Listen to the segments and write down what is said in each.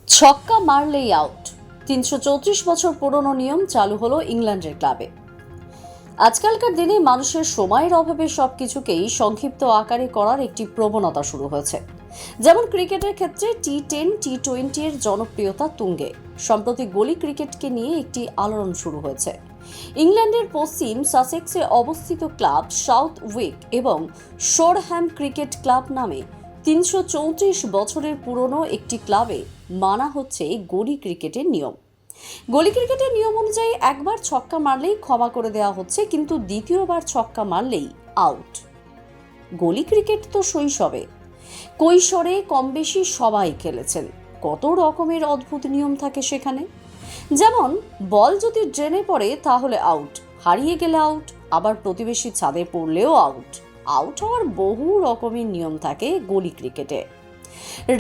ছক্কা মারলেই আউট। ৩৩৪ বছর পুরনো নিয়ম চালু হলো ইংল্যান্ডের ক্লাবে। আজকালকার দিনে মানুষের সময়ের অভাবে সবকিছুকেই সংক্ষিপ্ত আকারে করার একটি প্রবণতা শুরু হয়েছে। যেমন ক্রিকেটের ক্ষেত্রে টি10, টি20 এর জনপ্রিয়তা তুঙ্গে। সম্প্রতি গলি ক্রিকেটকে নিয়ে একটি আলোড়ন শুরু হয়েছে। ইংল্যান্ডের পশ্চিম সাসেক্সে অবস্থিত ক্লাব সাউথ উইক এবং শোরহ্যাম ক্রিকেট ক্লাব নামে ৩৩৪ বছরের পুরনো একটি ক্লাবে মানা হচ্ছে গলি ক্রিকেটের নিয়ম। গলি ক্রিকেটের নিয়ম অনুযায়ী একবার ছক্কা মারলেই ক্ষমা করে দেওয়া হচ্ছে, কিন্তু দ্বিতীয়বার ছক্কা মারলেই আউট। গলি ক্রিকেট তো শৈশবে, কৈশোরে কম বেশি সবাই খেলেছেন। কত রকমের অদ্ভুত নিয়ম থাকে সেখানে। যেমন বল যদি ড্রেনে পড়ে তাহলে আউট, হারিয়ে গেলে আউট, আবার প্রতিবেশী ছাদে পড়লেও আউট। আউট হওয়ার বহু রকমের নিয়ম থাকে গলি ক্রিকেটে।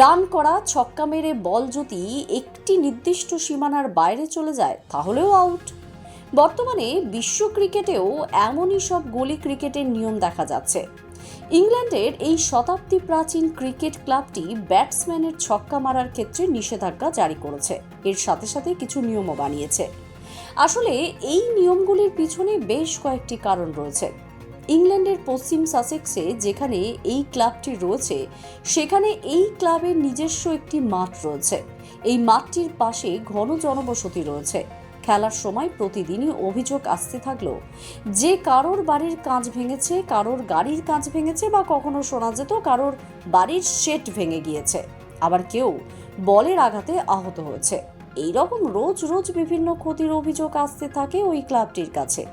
রান করা, ছক্কা মেরে বল যদি একটি নির্দিষ্ট সীমানার বাইরে চলে যায় তাহলেও আউট। বর্তমানে বিশ্ব ক্রিকেটেও এমনই সব গলি ক্রিকেটের নিয়ম দেখা যাচ্ছে। ইংল্যান্ডের এই শতাব্দী প্রাচীন ক্রিকেট ক্লাবটি ব্যাটসম্যানের ছক্কা মারার ক্ষেত্রে নিষেধাজ্ঞা জারি করেছে। এর সাথে সাথে কিছু নিয়মও বানিয়েছে। আসলে এই নিয়মগুলির পিছনে বেশ কয়েকটি কারণ রয়েছে। ইংল্যান্ডের পশ্চিম সাসেক্সে যেখানে এই ক্লাবটি রয়েছে, সেখানে এই ক্লাবের নিজস্ব একটি মাঠ রয়েছে। এই মাঠটির পাশে ঘন জনবসতি রয়েছে। খেলার সময় প্রতিদিনই অভিযোগ আসতে থাকলো যে কারোর বাড়ির কাঁচ ভেঙেছে, কারোর গাড়ির কাঁচ ভেঙেছে, বা কখনো শোনা যেত কারোর বাড়ির শেড ভেঙে গিয়েছে, আবার কেউ বলের আঘাতে আহত হয়েছে। এইরকম রোজ রোজ বিভিন্ন ক্ষতির অভিযোগ আসতে থাকে ওই ক্লাবটির কাছে।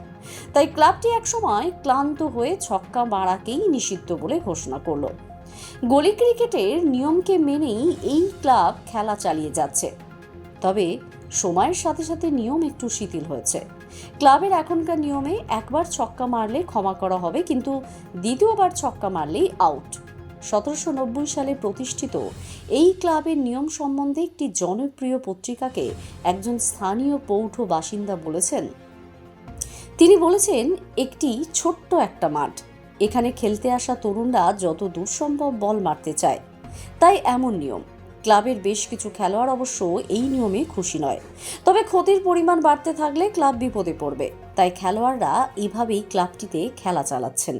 তাই ক্লাবটি একসময় ক্লান্ত হয়ে ছক্কা মারাকেই নিষিদ্ধ বলে ঘোষণা করলো। গলি ক্রিকেটের নিয়মকে মেনেই এই ক্লাব খেলা চালিয়ে যাচ্ছে। তবে সময়ের সাথে সাথে নিয়ম একটু শিথিল হয়েছে। ক্লাবের এখনকার নিয়মে একবার ছক্কা মারলে ক্ষমা করা হবে, কিন্তু দ্বিতীয়বার ছক্কা মারলেই আউট। ১৭৯০ সালে প্রতিষ্ঠিত এই ক্লাবের নিয়ম সম্বন্ধে একটি জনপ্রিয় পত্রিকাকে একজন স্থানীয় পৌঠ বাসিন্দা বলেছেন, তিনি বলেছেন, একটি ছোট্ট একটা মাঠ, এখানে খেলতে আসা তরুণরা যত দূর সম্ভব বল মারতে চায়, তাই এমন নিয়ম। ক্লাবের বেশ কিছু খেলোয়াড় অবশ্য এই নিয়মে খুশি নয়, তবে ক্ষতির পরিমাণ বাড়তে থাকলে ক্লাব বিপদে পড়বে, তাই খেলোয়াড়রা এভাবেই ক্লাবটিতে খেলা চালাচ্ছেন।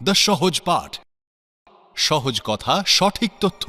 দ্য সহজ পাঠ, সহজ কথা, সঠিক তথ্য।